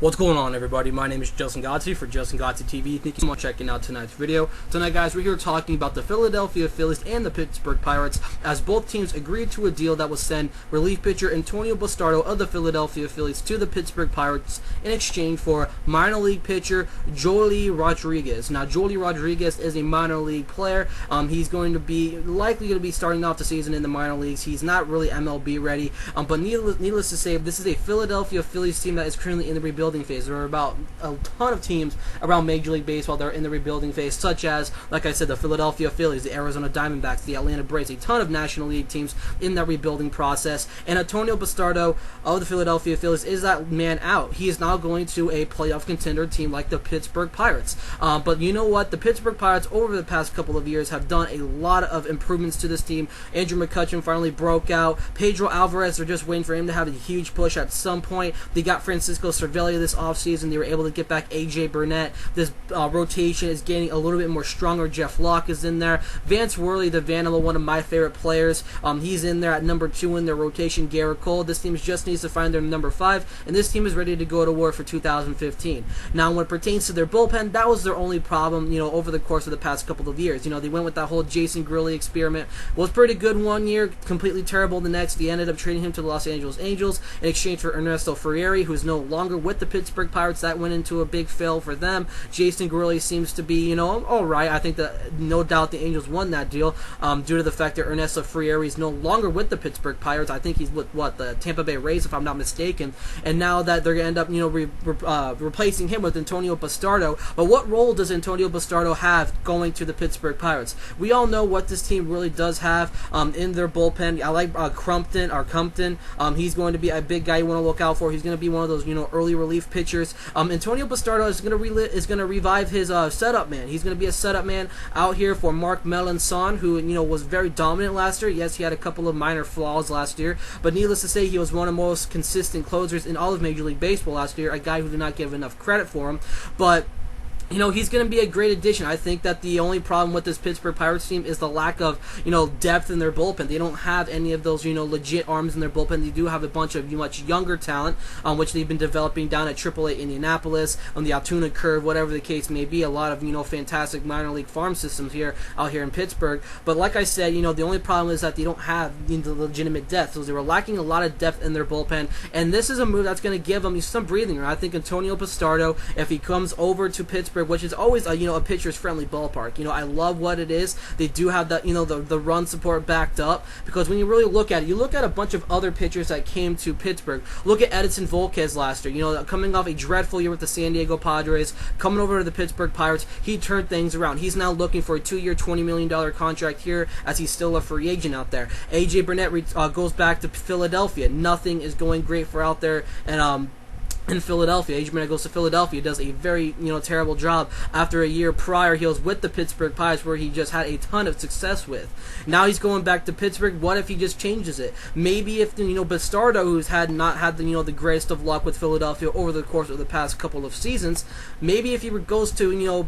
What's going on, everybody? My name is Justin Godsey for Justin Godsey TV. Thank you so much for checking out tonight's video. Tonight, guys, we're here talking about the Philadelphia Phillies and the Pittsburgh Pirates, as both teams agreed to a deal that would send relief pitcher Antonio Bastardo of the Philadelphia Phillies to the Pittsburgh Pirates in exchange for minor league pitcher Joely Rodriguez. Now, Joely Rodriguez is a minor league player. He's going to be likely going to be starting off the season in the minor leagues. He's not really MLB ready, but needless to say, this is a Philadelphia Phillies team that is currently in the rebuilding phase. There are about a ton of teams around Major League Baseball that are in the rebuilding phase, such as, like I said, the Philadelphia Phillies, the Arizona Diamondbacks, the Atlanta Braves, a ton of National League teams in that rebuilding process. And Antonio Bastardo of the Philadelphia Phillies is that man out. He is now going to a playoff contender team like the Pittsburgh Pirates. But you know what? The Pittsburgh Pirates over the past couple of years have done a lot of improvements to this team. Andrew McCutchen finally broke out. Pedro Alvarez, they're just waiting for him to have a huge push at some point. They got Francisco Cervelli this offseason. They were able to get back AJ Burnett. This rotation is getting a little bit more stronger. Jeff Locke is in there. Vance Worley, the Vanimal, one of my favorite players. He's in there at number 2 in their rotation. Garrett Cole. This team just needs to find their number 5, and this team is ready to go to war for 2015. Now, when it pertains to their bullpen, that was their only problem, over the course of the past couple of years. They went with that whole Jason Gurley experiment. Was pretty good one year, completely terrible the next. They ended up trading him to the Los Angeles Angels in exchange for Ernesto Frieri, who's no longer with the Pittsburgh Pirates. That went into a big fail for them. Jason Gurley seems to be, all right. I think that no doubt the Angels won that deal due to the fact that Ernesto Frieri is no longer with the Pittsburgh Pirates. I think he's with the Tampa Bay Rays, if I'm not mistaken. And now that they're going to end up, replacing him with Antonio Bastardo. But what role does Antonio Bastardo have going to the Pittsburgh Pirates? We all know what this team really does have in their bullpen. I like Compton. He's going to be a big guy you want to look out for. He's going to be one of those early relief pitchers. Antonio Bastardo is going to revive his setup man. He's going to be a setup man out here for Mark Melancon, who was very dominant last year. Yes, he had a couple of minor flaws last year, but needless to say, he was one of the most consistent closers in all of Major League Baseball last year. A guy who did not give enough credit for him, but he's going to be a great addition. I think that the only problem with this Pittsburgh Pirates team is the lack of, depth in their bullpen. They don't have any of those, legit arms in their bullpen. They do have a bunch of much younger talent, which they've been developing down at AAA Indianapolis, on the Altoona curve, whatever the case may be. A lot of, fantastic minor league farm systems out here in Pittsburgh. But like I said, the only problem is that they don't have the legitimate depth. So they were lacking a lot of depth in their bullpen. And this is a move that's going to give them some breathing room. I think Antonio Bastardo, if he comes over to Pittsburgh, which is always a pitcher's friendly ballpark. I love what it is. They do have that the run support backed up, because when you really look at it, you look at a bunch of other pitchers that came to Pittsburgh. Look at Edinson Volquez last year. Coming off a dreadful year with the San Diego Padres, coming over to the Pittsburgh Pirates, he turned things around. He's now looking for a 2-year, $20 million contract here, as he's still a free agent out there. AJ Burnett goes back to Philadelphia. Nothing is going great for out there, and in Philadelphia. AJ Burnett goes to Philadelphia, does a very terrible job. After a year prior, he was with the Pittsburgh Pirates, where he just had a ton of success with. Now he's going back to Pittsburgh. What if he just changes it? Maybe if Bastardo, who's not had the greatest of luck with Philadelphia over the course of the past couple of seasons, maybe if he goes to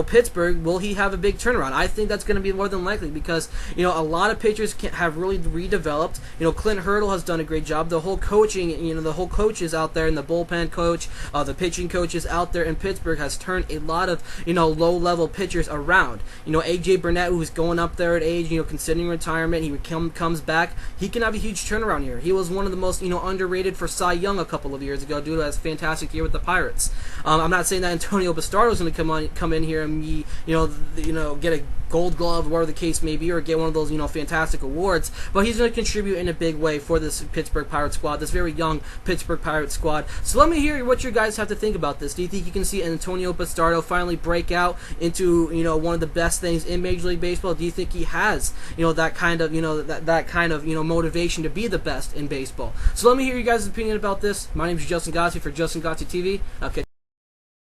Pittsburgh, will he have a big turnaround? I think that's going to be more than likely, because a lot of pitchers have really redeveloped. Clint Hurdle has done a great job. The whole coaching, the whole coaches out there in the bullpen coach, the pitching coaches out there in Pittsburgh has turned a lot of low-level pitchers around. AJ Burnett, who's going up there at age, considering retirement, he comes back. He can have a huge turnaround here. He was one of the most underrated for Cy Young a couple of years ago due to his fantastic year with the Pirates. I'm not saying that Antonio Bastardo is going to come in here and be get a Gold Glove, whatever the case may be, or get one of those fantastic awards, but he's going to contribute in a big way for this Pittsburgh Pirates squad, this very young Pittsburgh Pirates squad. So let me hear what you guys have to think about this. Do you think you can see Antonio Bastardo finally break out into one of the best things in Major League Baseball? Do you think he has that kind of that kind of motivation to be the best in baseball? So let me hear you guys' opinion about this. My name is Justin Godsey for Justin Godsey TV. Okay.